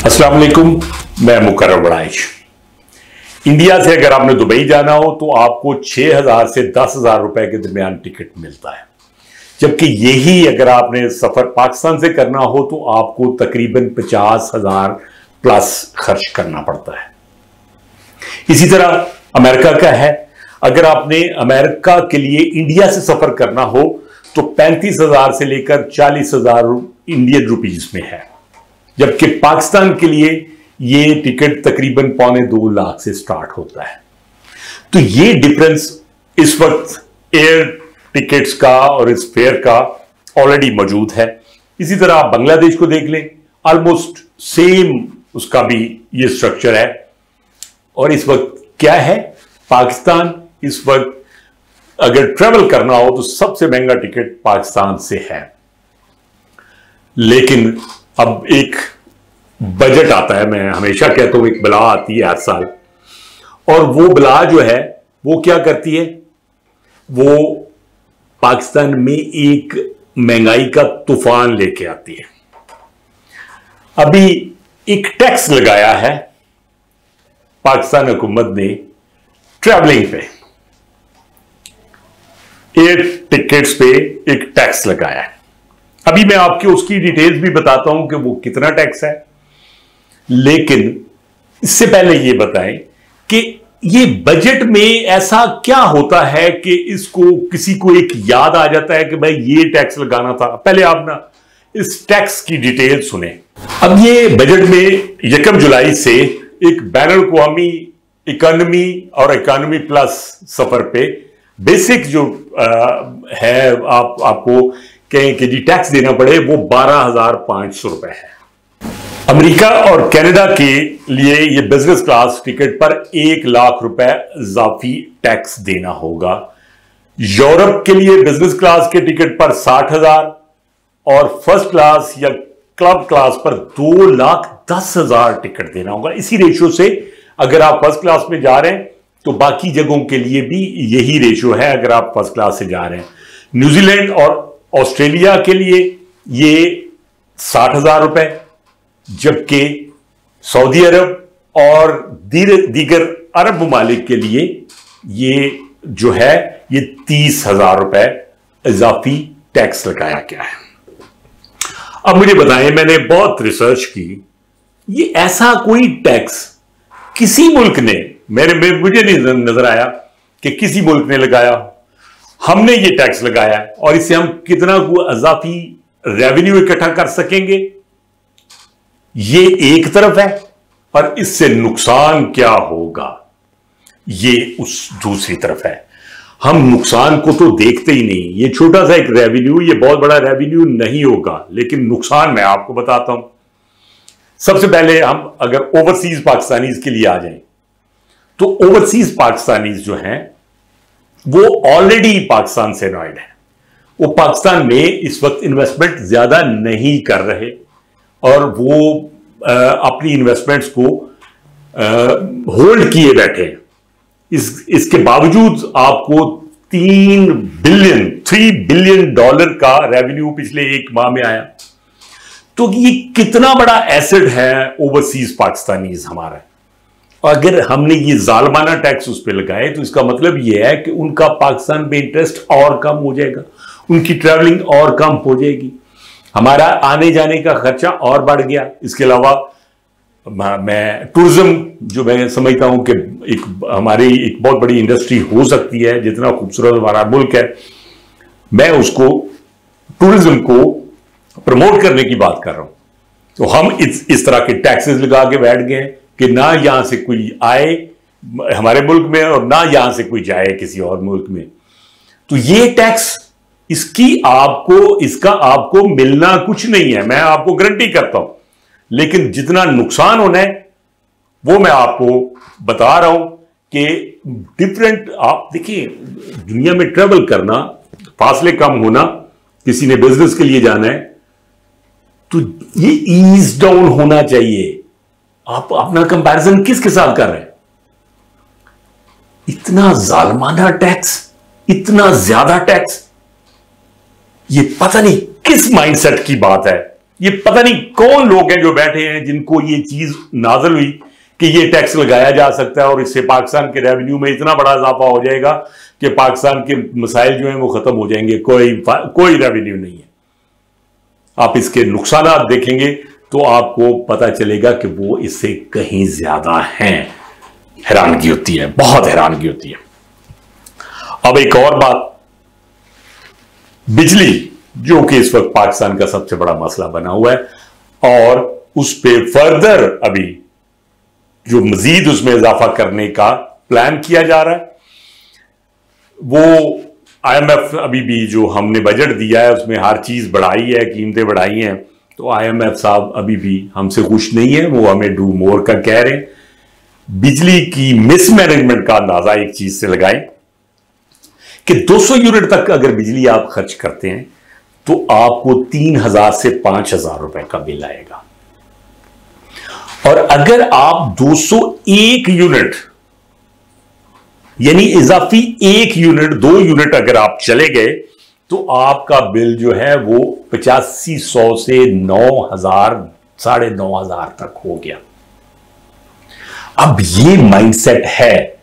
अस्सलाम वालेकुम, मैं मुकर्रम बड़ाइश। इंडिया से अगर आपने दुबई जाना हो तो आपको 6,000 से 10,000 रुपए के दरमियान टिकट मिलता है, जबकि यही अगर आपने सफर पाकिस्तान से करना हो तो आपको तकरीबन 50,000 प्लस खर्च करना पड़ता है। इसी तरह अमेरिका का है, अगर आपने अमेरिका के लिए इंडिया से सफर करना हो तो 35,000 से लेकर 40,000 इंडियन रुपीज में है, जबकि पाकिस्तान के लिए ये टिकट तकरीबन 1.25 लाख से स्टार्ट होता है। तो ये डिफरेंस इस वक्त एयर टिकट्स का और इस फेयर का ऑलरेडी मौजूद है। इसी तरह आप बांग्लादेश को देख लें, ऑलमोस्ट सेम उसका भी ये स्ट्रक्चर है। और इस वक्त क्या है, पाकिस्तान इस वक्त अगर ट्रेवल करना हो तो सबसे महंगा टिकट पाकिस्तान से है। लेकिन अब एक बजट आता है, मैं हमेशा कहता हूं एक बला आती है हर साल, और वो बला जो है वो क्या करती है, वो पाकिस्तान में एक महंगाई का तूफान लेके आती है। अभी एक टैक्स लगाया है पाकिस्तान हुकूमत ने ट्रैवलिंग पे, एयर टिकट्स पे एक टैक्स लगाया है। अभी मैं आपको उसकी डिटेल्स भी बताता हूं कि वो कितना टैक्स है, लेकिन इससे पहले ये बताएं कि ये बजट में ऐसा क्या होता है कि इसको किसी को एक याद आ जाता है कि भाई ये टैक्स लगाना था। पहले आप ना इस टैक्स की डिटेल सुने। अब ये बजट में 1 जुलाई से एक बैनुल अक़वामी इकोनॉमी और इकोनॉमी प्लस सफर पे बेसिक जो है आपको कहें कि जी टैक्स देना पड़े, वो 12,500 रुपए है। अमेरिका और कनाडा के लिए ये बिजनेस क्लास टिकट पर 1 लाख रुपए इजाफी टैक्स देना होगा। यूरोप के लिए बिजनेस क्लास के टिकट पर 60,000 और फर्स्ट क्लास या क्लब क्लास पर 2,10,000 टिकट देना होगा। इसी रेशियो से अगर आप फर्स्ट क्लास में जा रहे हैं तो बाकी जगहों के लिए भी यही रेशियो है अगर आप फर्स्ट क्लास से जा रहे हैं। न्यूजीलैंड और ऑस्ट्रेलिया के लिए ये 60,000 रुपए, जबकि सऊदी अरब और दीगर अरब ममालिक के लिए ये जो है ये 30,000 रुपए इजाफी टैक्स लगाया गया है। अब मुझे बताएं, मैंने बहुत रिसर्च की, ये ऐसा कोई टैक्स किसी मुल्क ने मुझे नहीं नजर आया कि किसी मुल्क ने लगाया। हमने ये टैक्स लगाया है और इससे हम कितना इजाफी रेवेन्यू इकट्ठा कर सकेंगे, ये एक तरफ है, और इससे नुकसान क्या होगा ये उस दूसरी तरफ है। हम नुकसान को तो देखते ही नहीं। ये छोटा सा एक रेवेन्यू, ये बहुत बड़ा रेवेन्यू नहीं होगा, लेकिन नुकसान मैं आपको बताता हूं। सबसे पहले हम अगर ओवरसीज पाकिस्तानीज के लिए आ जाएं तो ओवरसीज पाकिस्तानीज जो हैं वो ऑलरेडी पाकिस्तान से एनॉयड है। वो पाकिस्तान में इस वक्त इन्वेस्टमेंट ज्यादा नहीं कर रहे और वो अपनी इन्वेस्टमेंट्स को होल्ड किए बैठे हैं। इसके बावजूद आपको $3 बिलियन का रेवेन्यू पिछले एक माह में आया। तो ये कितना बड़ा एसेट है ओवरसीज पाकिस्तानीज हमारा। अगर हमने ये जालमाना टैक्स उस पर लगाए तो इसका मतलब ये है कि उनका पाकिस्तान में इंटरेस्ट और कम हो जाएगा, उनकी ट्रैवलिंग और कम हो जाएगी, हमारा आने जाने का खर्चा और बढ़ गया। इसके अलावा मैं टूरिज्म जो मैं समझता हूं कि हमारी एक बहुत बड़ी इंडस्ट्री हो सकती है, जितना खूबसूरत हमारा मुल्क है, मैं उसको टूरिज्म को प्रमोट करने की बात कर रहा हूं। तो हम इस तरह के टैक्सेस लगा के बैठ गए कि ना यहां से कोई आए हमारे मुल्क में और ना यहां से कोई जाए किसी और मुल्क में। तो ये टैक्स इसका आपको मिलना कुछ नहीं है, मैं आपको गारंटी करता हूं, लेकिन जितना नुकसान होना है वो मैं आपको बता रहा हूं कि डिफरेंट। आप देखिए, दुनिया में ट्रेवल करना, फासले कम होना, किसी ने बिजनेस के लिए जाना है तो ये ईज डाउन होना चाहिए। आप अपना कंपैरिजन किसके साथ कर रहे हैं? इतना जालमाना टैक्स, इतना ज्यादा टैक्स, ये पता नहीं किस माइंडसेट की बात है ये पता नहीं कौन लोग हैं जो बैठे हैं जिनको ये चीज नाज़िल हुई कि ये टैक्स लगाया जा सकता है और इससे पाकिस्तान के रेवेन्यू में इतना बड़ा इजाफा हो जाएगा कि पाकिस्तान के मसाइल जो हैं वो खत्म हो जाएंगे, कोई रेवेन्यू नहीं है। आप इसके नुकसानात देखेंगे तो आपको पता चलेगा कि वो इससे कहीं ज्यादा हैं। हैरानगी होती है, बहुत हैरानगी होती है। अब एक और बात, बिजली जो कि इस वक्त पाकिस्तान का सबसे बड़ा मसला बना हुआ है और उस पर फर्दर अभी जो मजीद उसमें इजाफा करने का प्लान किया जा रहा है, वो IMF अभी भी जो हमने बजट दिया है उसमें हर चीज बढ़ाई है, कीमतें बढ़ाई हैं, तो IMF साहब अभी भी हमसे खुश नहीं है, वो हमें डू मोर का कह रहे हैं। बिजली की मिसमैनेजमेंट का अंदाजा एक चीज से लगाएं कि 200 यूनिट तक अगर बिजली आप खर्च करते हैं तो आपको 3000 से 5000 रुपए का बिल आएगा, और अगर आप 201 यूनिट यानी इजाफी 1 यूनिट 2 यूनिट अगर आप चले गए तो आपका बिल जो है वो 8500 से 9000 9,500 तक हो गया। अब ये माइंडसेट है,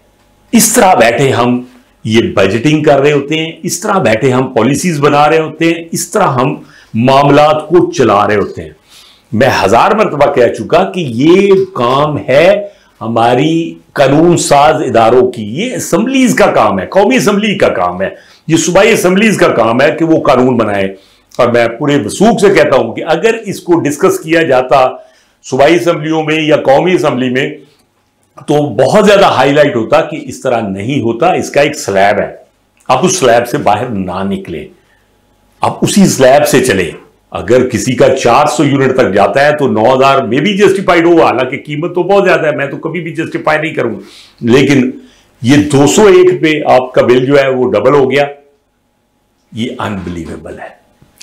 इस तरह बैठे हम ये बजटिंग कर रहे होते हैं, इस तरह बैठे हम पॉलिसीज बना रहे होते हैं, इस तरह हम मामलात को चला रहे होते हैं। मैं 1000 मरतबा कह चुका कि ये काम है हमारी कानून साज इदारों की, ये असम्बलीज का काम है, कौमी असम्बली का काम है, ये सूबाई असम्बलीज का काम है कि वो कानून बनाए। और मैं पूरे वसूख से कहता हूं कि अगर इसको डिस्कस किया जाता सूबाई असम्बलियों में या कौमी असम्बली में तो बहुत ज्यादा हाईलाइट होता कि इस तरह नहीं होता, इसका एक स्लैब है, आप उस स्लैब से बाहर ना निकले, आप उसी स्लैब से चले। अगर किसी का 400 यूनिट तक जाता है तो 9000 में भी जस्टिफाइड हो, हालांकि कीमत तो बहुत ज्यादा है, मैं तो कभी भी जस्टिफाई नहीं करूंगा, लेकिन ये 201 पे आपका बिल जो है वो डबल हो गया। ये अनबिलीवेबल है।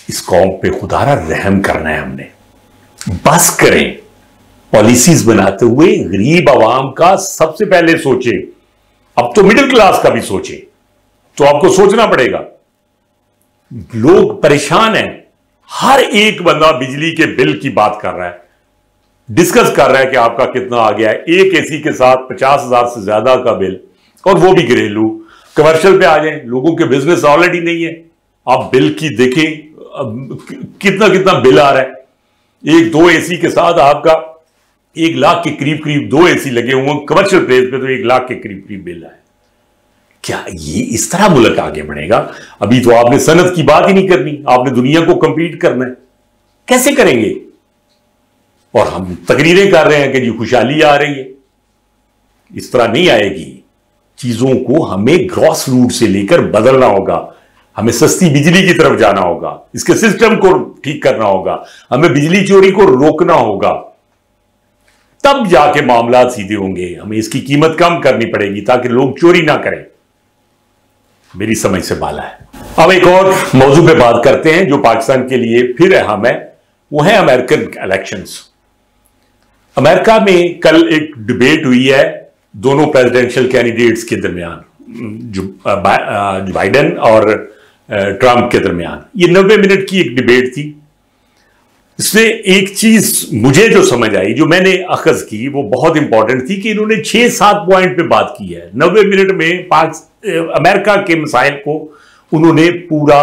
इस कौम पे खुदारा रहम करना है हमने, बस करें। पॉलिसीज बनाते हुए गरीब आवाम का सबसे पहले सोचे, अब तो मिडिल क्लास का भी सोचे, तो आपको सोचना पड़ेगा। लोग परेशान हैं, हर एक बंदा बिजली के बिल की बात कर रहा है, डिस्कस कर रहा है कि आपका कितना आ गया है। एक एसी के साथ 50,000 से ज्यादा का बिल, और वो भी घरेलू। कमर्शियल पे आ जाए, लोगों के बिजनेस ऑलरेडी नहीं है, आप बिल की देखें कितना कितना बिल आ रहा है। एक 2 एसी के साथ आपका 1 लाख के करीब करीब 2 एसी लगे हुए, कमर्शियल प्लेस पे तो 1 लाख के करीब करीब बिल आए। क्या ये इस तरह मुल्क आगे बढ़ेगा? अभी तो आपने सनत की बात ही नहीं करनी, आपने दुनिया को कंपीट करना है, कैसे करेंगे? और हम तकरीरें कर रहे हैं कि जी खुशहाली आ रही है, इस तरह नहीं आएगी। चीजों को हमें ग्रॉस रूट से लेकर बदलना होगा, हमें सस्ती बिजली की तरफ जाना होगा, इसके सिस्टम को ठीक करना होगा, हमें बिजली चोरी को रोकना होगा, तब जाके मामला सीधे होंगे। हमें इसकी कीमत कम करनी पड़ेगी ताकि लोग चोरी ना करें। मेरी समझ से बाला है। अब एक और मौजू पे बात करते हैं जो पाकिस्तान के लिए फिर अहम है, वो है अमेरिकन इलेक्शंस। अमेरिका में कल एक डिबेट हुई है दोनों प्रेसिडेंशियल कैंडिडेट्स के दरमियान, जो बाइडेन और ट्रंप के दरमियान। ये 90 मिनट की एक डिबेट थी। इसमें एक चीज मुझे जो समझ आई, जो मैंने अखज की, वो बहुत इंपॉर्टेंट थी कि इन्होंने 6-7 पॉइंट पे बात की है। 90 मिनट में अमेरिका के मसाइल को उन्होंने पूरा,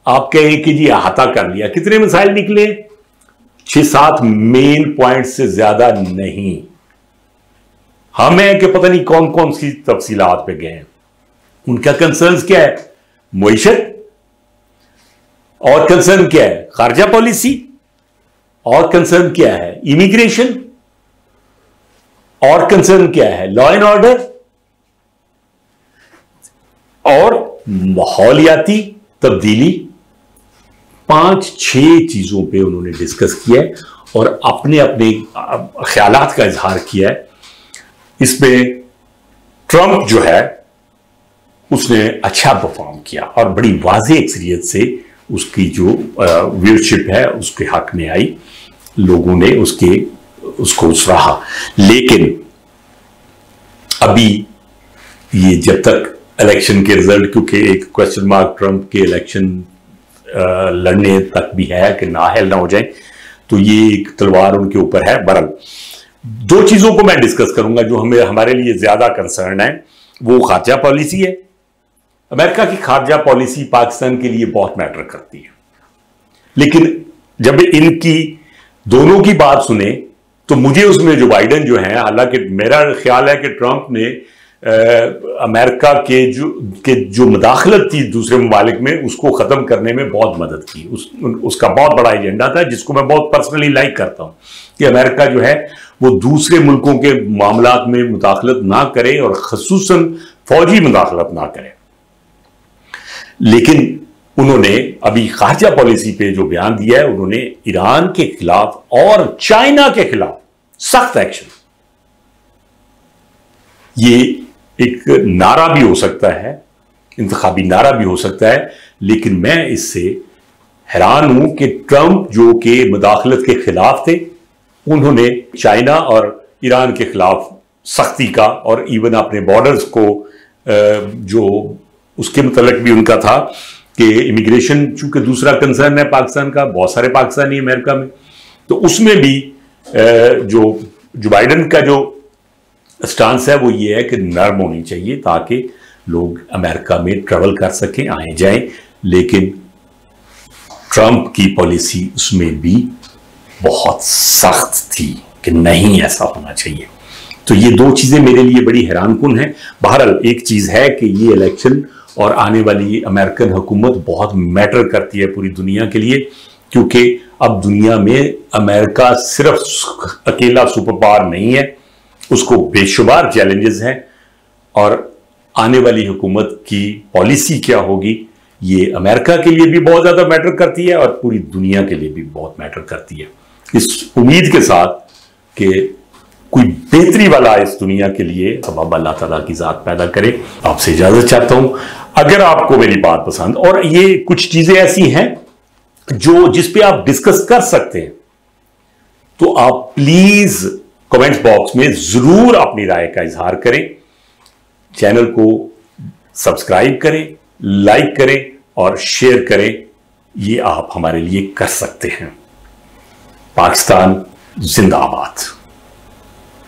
आप कहें कि जी अहाता कर लिया। कितने मसाइल निकले? 6-7 मेन पॉइंट से ज्यादा नहीं। हम है कि पता नहीं कौन कौन सी तफसीलात पे गए हैं। उनका कंसर्न क्या है? मुईशत। और कंसर्न क्या है? खारजा पॉलिसी। और कंसर्न क्या है? इमिग्रेशन। और कंसर्न क्या है? Law and order. और माहौलियाती तब्दीली। 5-6 चीजों पे उन्होंने डिस्कस किया है और अपने अपने ख्यालात का इजहार किया है। इसमें ट्रंप जो है उसने अच्छा परफॉर्म किया और बड़ी वाज़ेह अक्सरियत से उसकी जो व्यूअरशिप है उसके हक में आई, लोगों ने उसको सराहा। लेकिन अभी ये जब तक इलेक्शन के रिजल्ट, क्योंकि एक क्वेश्चन मार्क ट्रंप के इलेक्शन लड़ने तक भी है कि नाअहल ना हो जाए, तो ये एक तलवार उनके ऊपर है। बहरहाल दो चीजों को मैं डिस्कस करूंगा जो हमारे लिए ज्यादा कंसर्न है, वो खारजा पॉलिसी है। अमेरिका की खारजा पॉलिसी पाकिस्तान के लिए बहुत मैटर करती है, लेकिन जब इनकी दोनों की बात सुने तो मुझे उसमें जो बाइडेन जो है, हालांकि मेरा ख्याल है कि ट्रंप ने अमेरिका के जो मुदाखलत थी दूसरे ममालिक में, उसको खत्म करने में बहुत मदद की। उसका बहुत बड़ा एजेंडा था, जिसको मैं बहुत पर्सनली लाइक करता हूं, कि अमेरिका जो है वो दूसरे मुल्कों के मामलात में मुदाखलत ना करे और खसूसन फौजी मुदाखलत ना करे। लेकिन उन्होंने अभी खारजा पॉलिसी पे जो बयान दिया है, उन्होंने ईरान के खिलाफ और चाइना के खिलाफ सख्त एक्शन, ये एक नारा भी हो सकता है, इंतखाबी नारा भी हो सकता है, लेकिन मैं इससे हैरान हूं कि ट्रंप जो कि मुदाखलत के खिलाफ थे, उन्होंने चाइना और ईरान के खिलाफ सख्ती का, और इवन अपने बॉर्डर्स को जो उसके मुतल्लिक भी उनका था कि इमिग्रेशन, चूंकि दूसरा कंसर्न है पाकिस्तान का, बहुत सारे पाकिस्तानी अमेरिका में, तो उसमें भी जो बाइडेन का जो स्टांस है वो ये है कि नर्म होनी चाहिए ताकि लोग अमेरिका में ट्रैवल कर सकें, आए जाएं। लेकिन ट्रंप की पॉलिसी उसमें भी बहुत सख्त थी कि नहीं ऐसा होना चाहिए। तो ये दो चीजें मेरे लिए बड़ी हैरानकुन हैं। बहरहाल एक चीज है कि ये इलेक्शन और आने वाली अमेरिकन हुकूमत बहुत मैटर करती है पूरी दुनिया के लिए, क्योंकि अब दुनिया में अमेरिका सिर्फ अकेला सुपर पावर नहीं है, उसको बेशुमार चैलेंजेस हैं, और आने वाली हुकूमत की पॉलिसी क्या होगी ये अमेरिका के लिए भी बहुत ज्यादा मैटर करती है और पूरी दुनिया के लिए भी बहुत मैटर करती है। इस उम्मीद के साथ कि कोई बेहतरी वाला इस दुनिया के लिए अब अल्लाह ताला की जात पैदा करे, आपसे इजाजत चाहता हूं। अगर आपको मेरी बात पसंद, और ये कुछ चीजें ऐसी हैं जो जिस पे आप डिस्कस कर सकते हैं, तो आप प्लीज कमेंट्स बॉक्स में जरूर अपनी राय का इजहार करें। चैनल को सब्सक्राइब करें, लाइक करें और शेयर करें, ये आप हमारे लिए कर सकते हैं। पाकिस्तान जिंदाबाद।